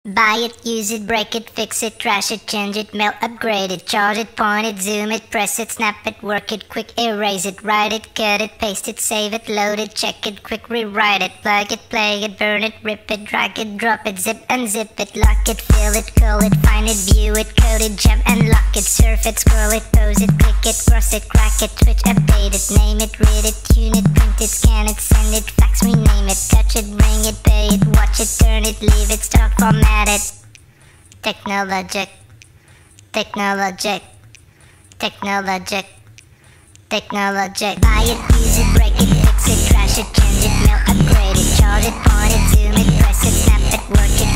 Buy it, use it, break it, fix it, trash it, change it, mail, upgrade it, charge it, point it, zoom it, press it, snap it, work it, quick erase it, write it, cut it, paste it, save it, load it, check it, quick rewrite it, plug it, play it, burn it, rip it, drag it, drop it, zip, unzip it, lock it, fill it, curl it, find it, view it, code it, jump and lock it, surf it, scroll it, pose it, click it, cross it, crack it, switch, update it, name it, read it, tune it, print it, scan it, send it, fax, rename it, touch it, ring it, pay it, watch it, turn it, leave it, stock, format it. Technologic, technologic, technologic, technologic. Buy it, use it, break it, fix it, trash it, change it, mail, upgrade it, charge it, point it, zoom it, press it, snap it, work it,